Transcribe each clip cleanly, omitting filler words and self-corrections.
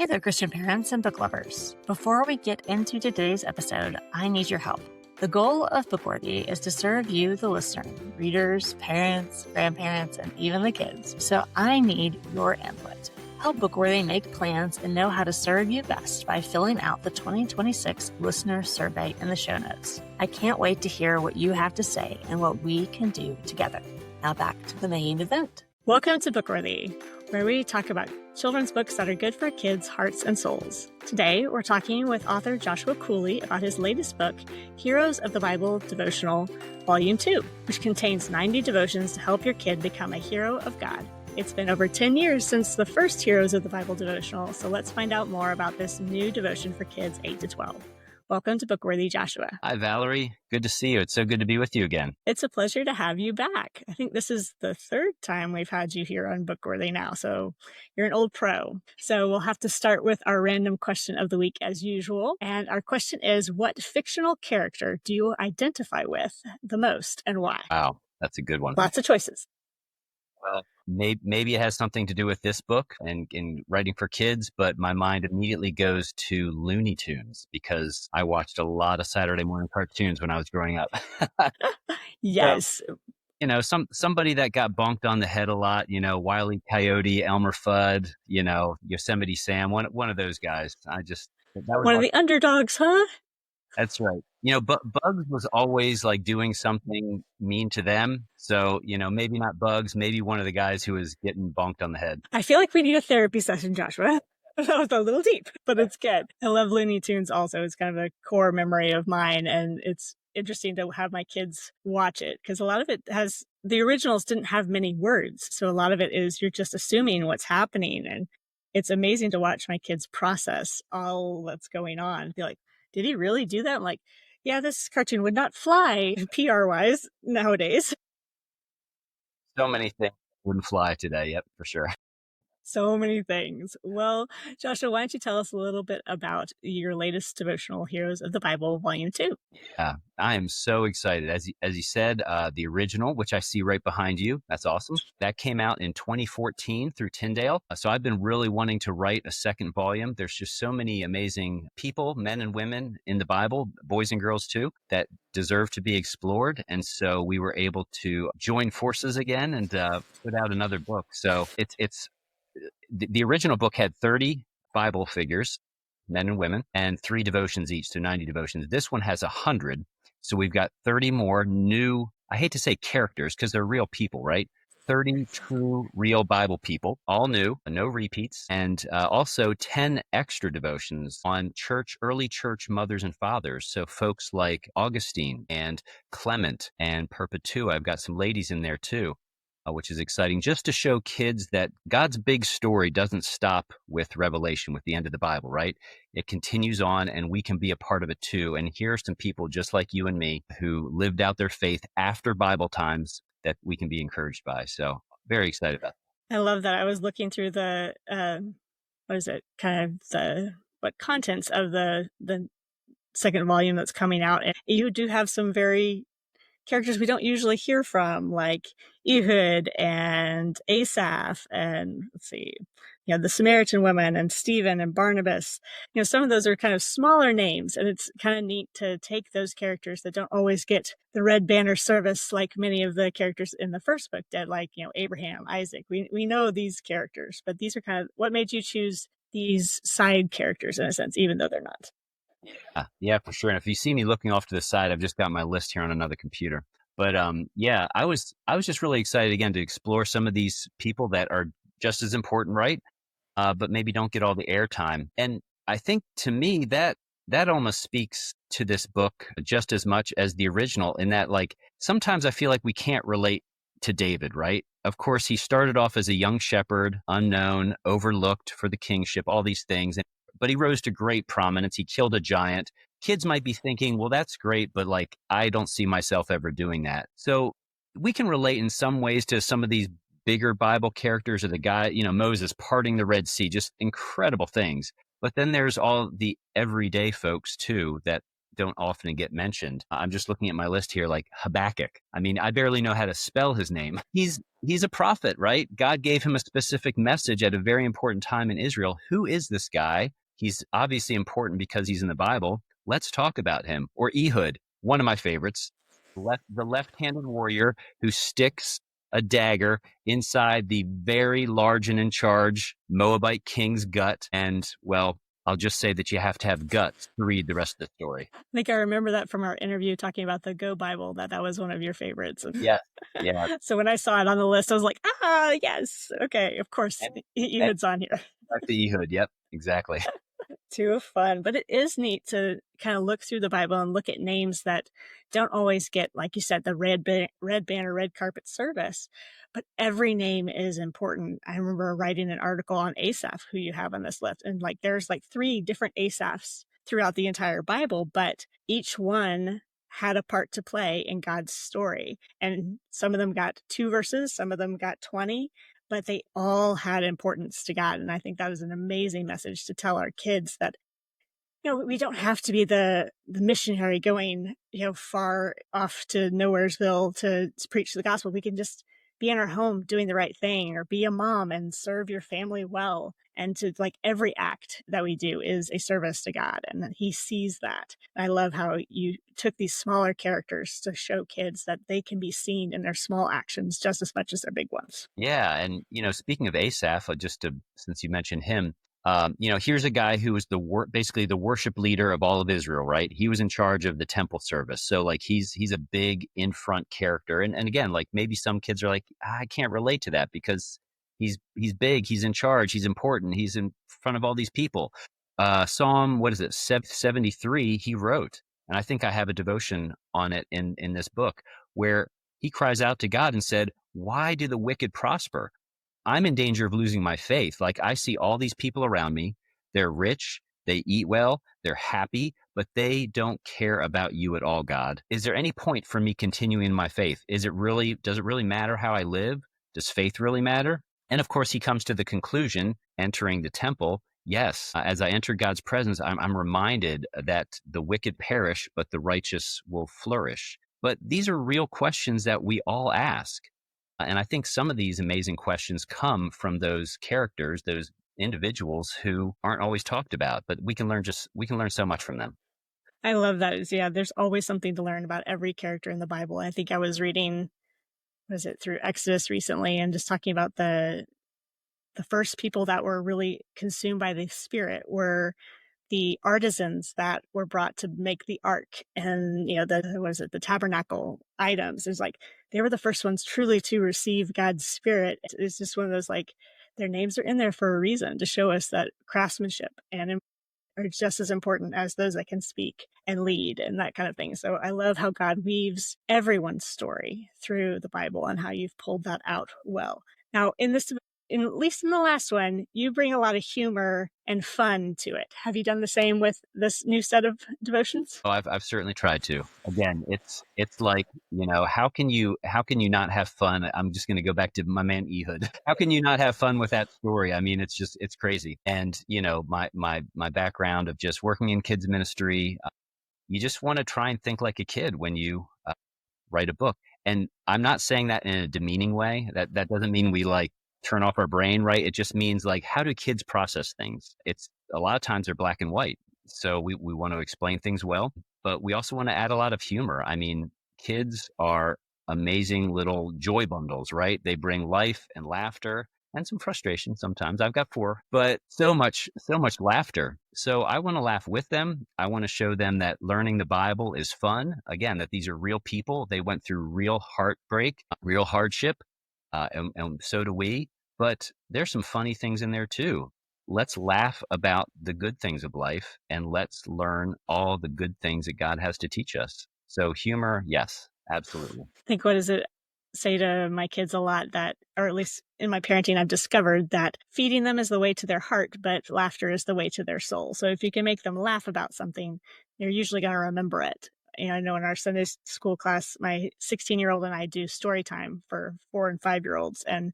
Hey there, Christian parents and book lovers. Before we get into today's episode, I need your help. The goal of Bookworthy is to serve you, the listener, readers, parents, grandparents, and even the kids. So I need your input. Help Bookworthy make plans and know how to serve you best by filling out the 2026 listener survey in the show notes. I can't wait to hear what you have to say and what we can do together. Now back to the main event. Welcome to Bookworthy, where we talk about children's books that are good for kids' hearts and souls. Today, we're talking with author Joshua Cooley about his latest book, Heroes of the Bible Devotional, Volume 2, which contains 90 devotions to help your kid become a hero of God. It's been over 10 years since the first Heroes of the Bible Devotional, so let's find out more about this new devotion for kids 8 to 12. Welcome to Bookworthy, Joshua. Hi, Valerie. Good to see you. It's so good to be with you again. It's a pleasure to have you back. I think this is the third time we've had you here on Bookworthy now, so you're an old pro. So we'll have to start with our random question of the week as usual. And our question is, what fictional character do you identify with the most and why? Wow, that's a good one. Lots of choices. Well, maybe it has something to do with this book and in writing for kids, but my mind immediately goes to Looney Tunes because I watched a lot of Saturday morning cartoons when I was growing up. Yes. So, somebody that got bonked on the head a lot, Wile E. Coyote, Elmer Fudd, Yosemite Sam, one of those guys. One of the underdogs, huh? That's right. Bugs was always like doing something mean to them. So, maybe not Bugs, maybe one of the guys who was getting bonked on the head. I feel like we need a therapy session, Joshua. That was a little deep, but it's good. I love Looney Tunes also. It's kind of a core memory of mine, and it's interesting to have my kids watch it because a lot of it the originals didn't have many words. So a lot of it is you're just assuming what's happening. And it's amazing to watch my kids process all that's going on. Be like, did he really do that? I'm like, yeah, this cartoon would not fly PR-wise nowadays. So many things wouldn't fly today. Yep, for sure. So many things. Well, Joshua, why don't you tell us a little bit about your latest devotional, Heroes of the Bible, Volume 2? Yeah, I am so excited. As you said, the original, which I see right behind you, that's awesome. That came out in 2014 through Tyndale. So I've been really wanting to write a second volume. There's just so many amazing people, men and women in the Bible, boys and girls too, that deserve to be explored. And so we were able to join forces again and put out another book. So it's the original book had 30 Bible figures, men and women, and 3 devotions each, so 90 devotions. This one has 100. So we've got 30 more new, I hate to say characters because they're real people, right? 30 true, real Bible people, all new, no repeats, and also 10 extra devotions on early church mothers and fathers. So folks like Augustine and Clement and Perpetua. I've got some ladies in there too. Which is exciting, just to show kids that God's big story doesn't stop with Revelation, with the end of the Bible, right? It continues on, and we can be a part of it too. And here are some people just like you and me who lived out their faith after Bible times that we can be encouraged by. So very excited about that. I love that. I was looking through the, contents of the second volume that's coming out. And you do have some very characters we don't usually hear from, like Ehud and Asaph and the Samaritan women and Stephen and Barnabas. Some of those are kind of smaller names, and it's kind of neat to take those characters that don't always get the red banner service like many of the characters in the first book did, like, Abraham, Isaac. We know these characters, but these are kind of what made you choose these side characters in a sense, even though they're not. Yeah, for sure. And if you see me looking off to the side, I've just got my list here on another computer. But I was just really excited again to explore some of these people that are just as important, right? But maybe don't get all the airtime. And I think to me that almost speaks to this book just as much as the original, in that, like, sometimes I feel like we can't relate to David, right? Of course, he started off as a young shepherd, unknown, overlooked for the kingship, all these things. But he rose to great prominence. He killed a giant. Kids might be thinking, well, that's great, but like, I don't see myself ever doing that. So we can relate in some ways to some of these bigger Bible characters, or the guy, Moses parting the Red Sea, just incredible things. But then there's all the everyday folks too that don't often get mentioned. I'm just looking at my list here, like Habakkuk. I mean, I barely know how to spell his name. He's a prophet, right? God gave him a specific message at a very important time in Israel. Who is this guy? He's obviously important because he's in the Bible. Let's talk about him. Or Ehud, one of my favorites, the left-handed warrior who sticks a dagger inside the very large and in charge Moabite king's gut. And, well, I'll just say that you have to have guts to read the rest of the story. I think I remember that from our interview talking about the Go Bible, that was one of your favorites. Yeah. Yeah. So when I saw it on the list, I was like, yes. Okay, of course, Ehud's on here. Back to Ehud. Yep, exactly. Too fun. But it is neat to kind of look through the Bible and look at names that don't always get, like you said, the red banner, red carpet service. But every name is important. I remember writing an article on Asaph, who you have on this list. And like there's like 3 different Asaphs throughout the entire Bible, but each one had a part to play in God's story. And some of them got 2 verses, some of them got 20. But they all had importance to God. And I think that is an amazing message to tell our kids that, we don't have to be the missionary going, far off to Nowheresville to preach the gospel. We can just be in our home doing the right thing, or be a mom and serve your family well. And to like every act that we do is a service to God, and that he sees that. I love how you took these smaller characters to show kids that they can be seen in their small actions just as much as their big ones. Yeah. And, speaking of Asaph, since you mentioned him, here's a guy who was basically the worship leader of all of Israel, right? He was in charge of the temple service. So like he's a big in front character. And again, like maybe some kids are like, I can't relate to that because he's big, he's in charge, he's important, he's in front of all these people. Psalm, 73, he wrote, and I think I have a devotion on it in this book, where he cries out to God and said, why do the wicked prosper? I'm in danger of losing my faith. Like I see all these people around me. They're rich. They eat well. They're happy, but they don't care about you at all, God. Is there any point for me continuing my faith? Does it really matter how I live? Does faith really matter? And of course, he comes to the conclusion, entering the temple. Yes, as I enter God's presence, I'm reminded that the wicked perish, but the righteous will flourish. But these are real questions that we all ask. And I think some of these amazing questions come from those characters, those individuals who aren't always talked about, but we can learn so much from them. I love that. There's always something to learn about every character in the Bible. I think I was reading, through Exodus recently, and just talking about the first people that were really consumed by the Spirit were the artisans that were brought to make the ark, and the tabernacle items. There's like, they were the first ones truly to receive God's Spirit. It's just one of those, like, their names are in there for a reason, to show us that craftsmanship and are just as important as those that can speak and lead and that kind of thing. So I love how God weaves everyone's story through the Bible and how you've pulled that out well. Now, at least in the last one, you bring a lot of humor and fun to it. Have you done the same with this new set of devotions? Oh, I've certainly tried to. Again, it's like, how can you not have fun? I'm just going to go back to my man Ehud. How can you not have fun with that story? I mean, it's crazy. And my background of just working in kids ministry, you just want to try and think like a kid when you write a book. And I'm not saying that in a demeaning way. That doesn't mean we like turn off our brain, right? It just means like, how do kids process things? It's a lot of times they're black and white. So we want to explain things well, but we also want to add a lot of humor. I mean, kids are amazing little joy bundles, right? They bring life and laughter and some frustration sometimes. I've got 4, but so much laughter. So I want to laugh with them. I want to show them that learning the Bible is fun. Again, that these are real people. They went through real heartbreak, real hardship. And so do we, but there's some funny things in there too. Let's laugh about the good things of life, and let's learn all the good things that God has to teach us. So humor, yes, absolutely. I think, what does it say to my kids a lot, that, or at least in my parenting, I've discovered that feeding them is the way to their heart, but laughter is the way to their soul. So if you can make them laugh about something, they're usually going to remember it. I know in our Sunday school class, my 16-year-old and I do story time for 4 and 5-year-olds. And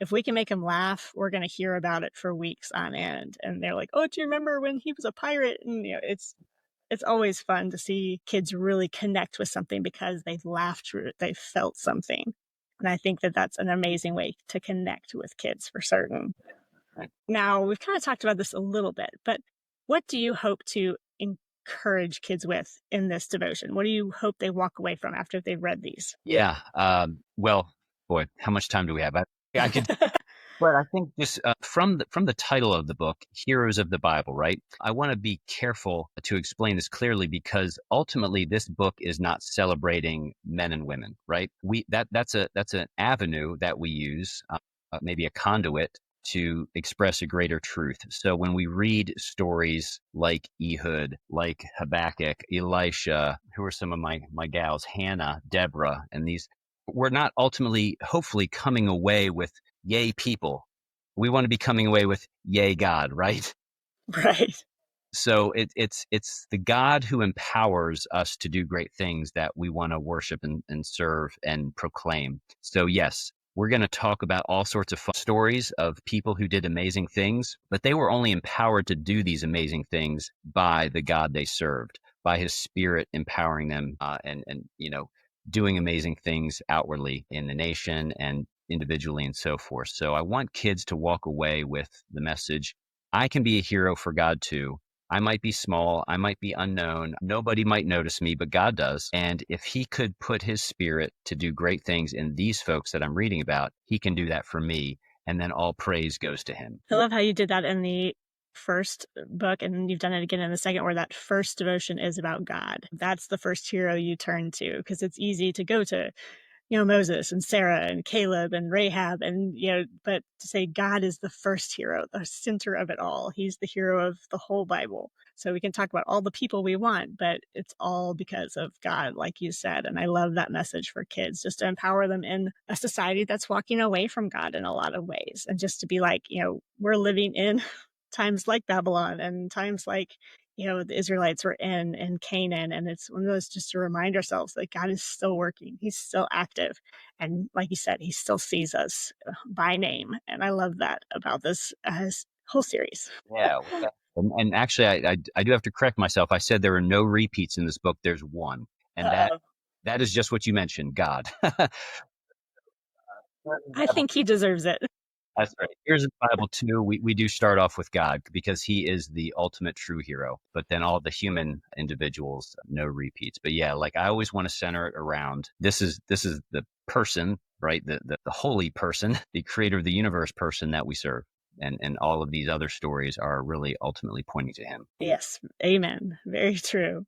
if we can make them laugh, we're going to hear about it for weeks on end. And they're like, oh, do you remember when he was a pirate? And it's It's always fun to see kids really connect with something because they've laughed through it, they've felt something. And I think that that's an amazing way to connect with kids for certain. Right. Now, we've kind of talked about this a little bit, but what do you hope to encourage kids with in this devotion? What do you hope they walk away from after they've read these? Yeah. Well, boy, how much time do we have? I could, but I think just from the title of the book, Heroes of the Bible, right? I want to be careful to explain this clearly because ultimately this book is not celebrating men and women, right? That's an avenue that we use, maybe a conduit to express a greater truth. So when we read stories like Ehud, like Habakkuk, Elisha, who are some of my gals, Hannah, Deborah, and these, we're not ultimately, hopefully, coming away with yay people. We want to be coming away with yay God, right? Right. So it's the God who empowers us to do great things that we want to worship and serve and proclaim. So yes, we're going to talk about all sorts of fun stories of people who did amazing things, but they were only empowered to do these amazing things by the God they served, by His Spirit empowering them, and doing amazing things outwardly in the nation and individually and so forth. So I want kids to walk away with the message, I can be a hero for God too. I might be small, I might be unknown, nobody might notice me, but God does. And if He could put His Spirit to do great things in these folks that I'm reading about, He can do that for me. And then all praise goes to Him. I love how you did that in the first book, and you've done it again in the second, where that first devotion is about God. That's the first hero you turn to, because it's easy to go to, Moses and Sarah and Caleb and Rahab, and, but to say God is the first hero, the center of it all. He's the hero of the whole Bible. So we can talk about all the people we want, but it's all because of God, like you said. And I love that message for kids, just to empower them in a society that's walking away from God in a lot of ways. And just to be like, we're living in times like Babylon and times like, the Israelites were in Canaan. And it's one of those, just to remind ourselves that God is still working. He's still active. And like you said, He still sees us by name. And I love that about this whole series. Yeah. And actually, I do have to correct myself. I said there are no repeats in this book. There's one. And Uh-oh. that is just what you mentioned, God. I think He deserves it. That's right. Here's the Bible too. We do start off with God because He is the ultimate true hero, but then all the human individuals, no repeats. But yeah, like I always want to center it around this is the person, right? The holy person, the creator of the universe person that we serve. And all of these other stories are really ultimately pointing to Him. Yes. Amen. Very true.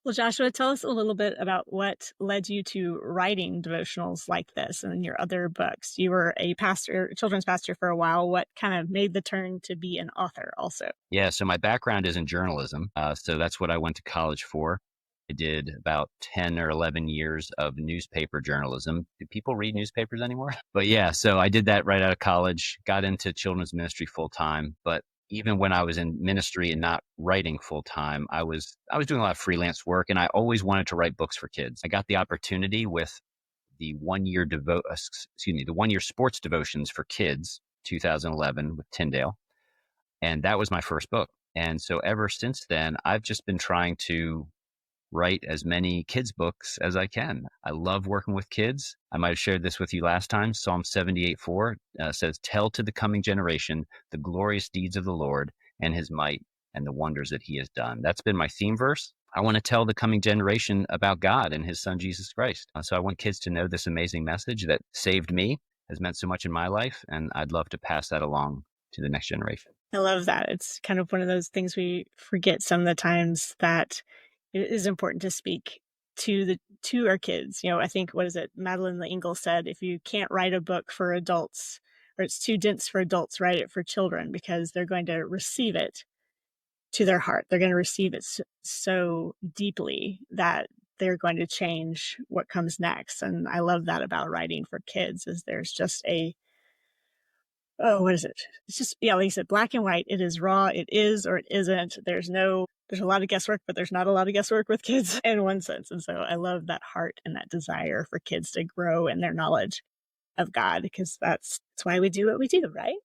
Well, Joshua, tell us a little bit about what led you to writing devotionals like this and your other books. You were a pastor, children's pastor for a while. What kind of made the turn to be an author also? Yeah, so my background is in journalism. So that's what I went to college for. I did about 10 or 11 years of newspaper journalism. Do people read newspapers anymore? But yeah, so I did that right out of college, got into children's ministry full time. But even when I was in ministry and not writing full time, I was doing a lot of freelance work, and I always wanted to write books for kids. I got the opportunity with the the 1 year sports devotions for kids, 2011 with Tyndale. And that was my first book. And so ever since then, I've just been trying to write as many kids' books as I can. I love working with kids. I might have shared this with you last time. Psalm 78:4 says, "Tell to the coming generation the glorious deeds of the Lord and His might and the wonders that He has done." That's been my theme verse. I want to tell the coming generation about God and His Son, Jesus Christ. So I want kids to know this amazing message that saved me, has meant so much in my life, and I'd love to pass that along to the next generation. I love that. It's kind of one of those things we forget some of the times, that it is important to speak to our kids. I think, what is it? Madeline L'Engle said, if you can't write a book for adults, or it's too dense for adults, write it for children, because they're going to receive it to their heart. They're going to receive it so deeply that they're going to change what comes next. And I love that about writing for kids, is there's just what is it? It's just, yeah, like you said, black and white. It is raw. It is, or it isn't. There's a lot of guesswork, but there's not a lot of guesswork with kids in one sense. And so I love that heart and that desire for kids to grow in their knowledge of God, because that's why we do what we do, right?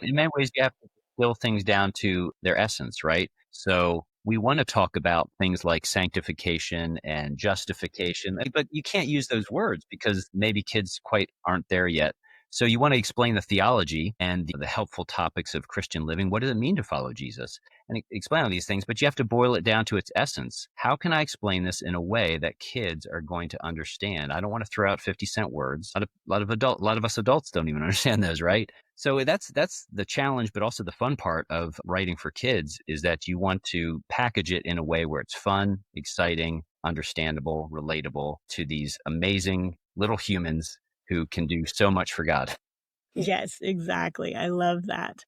In many ways, you have to distill things down to their essence, right? So we want to talk about things like sanctification and justification, but you can't use those words because maybe kids quite aren't there yet. So you want to explain the theology and the helpful topics of Christian living. What does it mean to follow Jesus? And explain all these things, but you have to boil it down to its essence. How can I explain this in a way that kids are going to understand? I don't want to throw out 50-cent words. A lot of us adults don't even understand those, right? So that's the challenge, but also the fun part of writing for kids is that you want to package it in a way where it's fun, exciting, understandable, relatable to these amazing little humans who can do so much for God. Yes, exactly. I love that.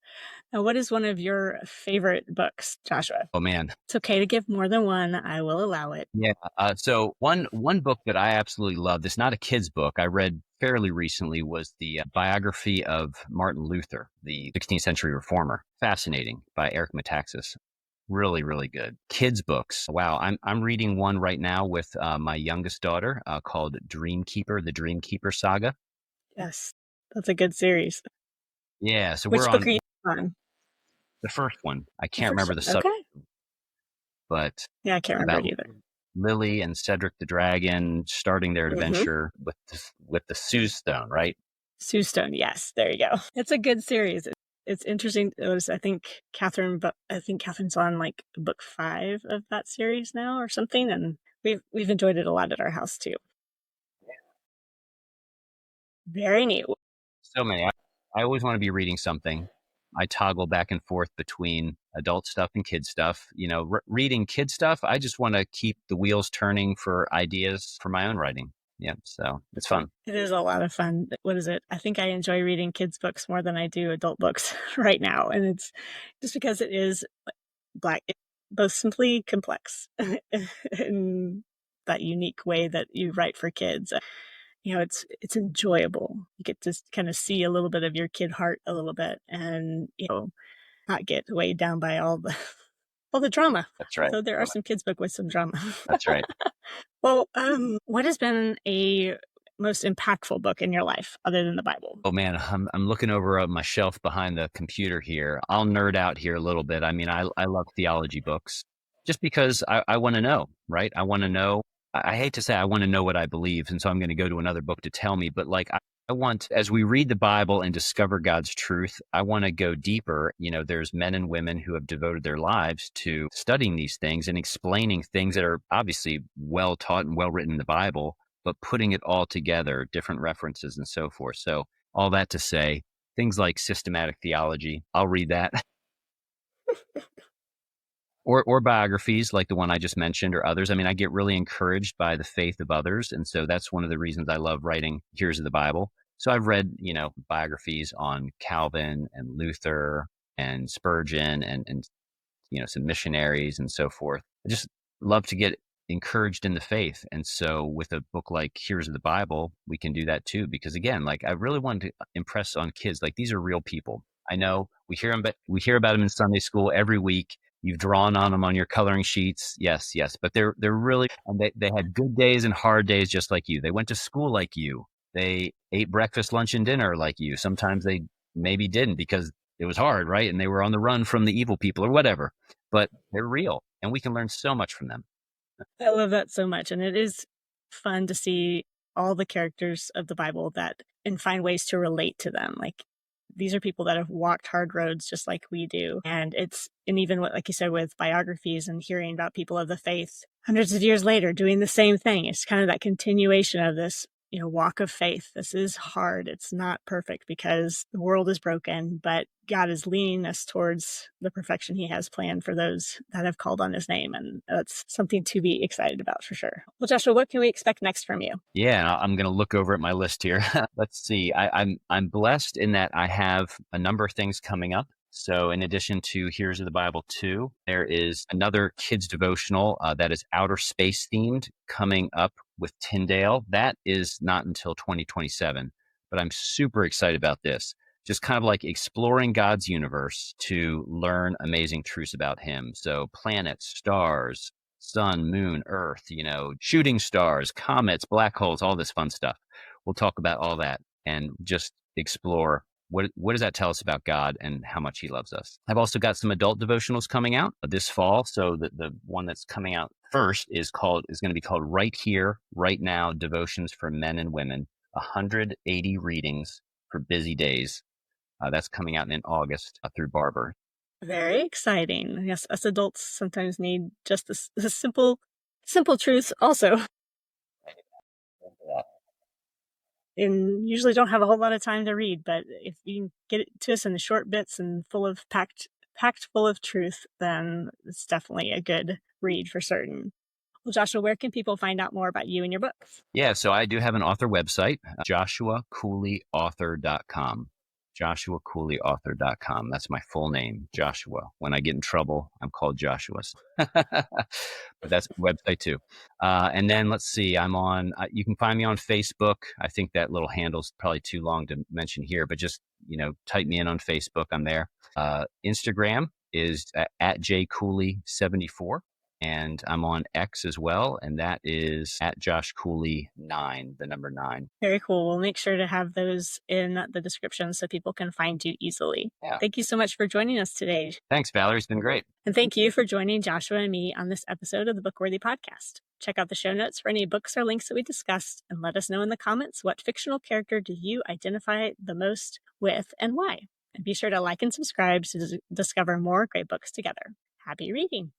Now, what is one of your favorite books, Joshua? Oh man. It's okay to give more than one. I will allow it. Yeah. So one book that I absolutely love, that's not a kid's book, I read fairly recently, was the biography of Martin Luther, the 16th century reformer. Fascinating, by Eric Metaxas. Really, really good. Kids books. Wow. I'm reading one right now with my youngest daughter called Dreamkeeper, the Dreamkeeper Saga. Yes, that's a good series. Yeah. So Which we're book on are you on? the first one. I The can't first remember the one. subject, Okay. but Yeah, I can't remember about it either. Lily and Cedric the Dragon starting their adventure with the Sue Stone, right? Sue Stone. Yes, there you go. It's a good series. It's interesting. I think Catherine's on like book 5 of that series now or something, and we've enjoyed it a lot at our house too. Very neat. So many. I always want to be reading something. I toggle back and forth between adult stuff and kid stuff. You know, reading kid stuff, I just want to keep the wheels turning for ideas for my own writing. Yeah, so it's fun. It is a lot of fun. What is it? I think I enjoy reading kids' books more than I do adult books right now. And it's just because it is it's both simply complex in that unique way that you write for kids. It's enjoyable. You get to kind of see a little bit of your kid heart a little bit and, not get weighed down by all the drama. That's right. So there are some kids' book with some drama. That's right. Well, what has been a most impactful book in your life other than the Bible? Oh man, I'm looking over my shelf behind the computer here. I'll nerd out here a little bit. I mean, I love theology books just because I want to know, right? I want to know. I hate to say I want to know what I believe, and so I'm going to go to another book to tell me. But like I want, as we read the Bible and discover God's truth, I want to go deeper. You know, there's men and women who have devoted their lives to studying these things and explaining things that are obviously well taught and well written in the Bible, but putting it all together, different references and so forth. So all that to say, things like systematic theology, I'll read that. Or biographies like the one I just mentioned or others. I mean, I get really encouraged by the faith of others. And so that's one of the reasons I love writing Heroes of the Bible. So I've read, biographies on Calvin and Luther and Spurgeon and some missionaries and so forth. I just love to get encouraged in the faith. And so with a book like Heroes of the Bible, we can do that too. Because again, like I really wanted to impress on kids, like these are real people. I know we hear about them in Sunday school every week. You've drawn on them on your coloring sheets. Yes. But they're really, and they had good days and hard days just like you. They went to school like you. They ate breakfast, lunch, and dinner like you. Sometimes they maybe didn't because it was hard, right? And they were on the run from the evil people or whatever. But they're real, and we can learn so much from them. I love that so much. And it is fun to see all the characters of the Bible and find ways to relate to them. Like these are people that have walked hard roads just like we do. And even what, like you said, with biographies and hearing about people of the faith hundreds of years later doing the same thing. It's kind of that continuation of this, walk of faith. This is hard. It's not perfect because the world is broken, but God is leading us towards the perfection he has planned for those that have called on his name. And that's something to be excited about for sure. Well, Joshua, what can we expect next from you? Yeah, I'm going to look over at my list here. Let's see. I'm blessed in that I have a number of things coming up. So in addition to Heroes of the Bible 2, there is another kids devotional that is outer space themed coming up with Tyndale. That is not until 2027, but I'm super excited about this. Just kind of like exploring God's universe to learn amazing truths about him. So planets, stars, sun, moon, earth, shooting stars, comets, black holes, all this fun stuff. We'll talk about all that and just explore what does that tell us about God and how much he loves us? I've also got some adult devotionals coming out this fall. So the one that's coming out first is going to be called Right Here, Right Now, Devotions for Men and Women, 180 readings for busy days. That's coming out in August through Barber. Very exciting. Yes, us adults sometimes need just the simple truths also. And usually don't have a whole lot of time to read, but if you can get it to us in the short bits and packed full of truth, then it's definitely a good read for certain. Well, Joshua, where can people find out more about you and your books? Yeah, so I do have an author website, joshuacooleyauthor.com. joshuacooleyauthor.com. That's my full name, Joshua. When I get in trouble, I'm called Joshua. But that's my website too. And then let's see, you can find me on Facebook. I think that little handle's probably too long to mention here, but just, type me in on Facebook. I'm there. Instagram is at jcooley74. And I'm on X as well, and that is at Josh Cooley 9, the number 9. Very cool. We'll make sure to have those in the description so people can find you easily. Yeah. Thank you so much for joining us today. Thanks, Valerie. It's been great. And thank you for joining Joshua and me on this episode of the Bookworthy Podcast. Check out the show notes for any books or links that we discussed, and let us know in the comments what fictional character do you identify the most with and why. And be sure to like and subscribe to discover more great books together. Happy reading!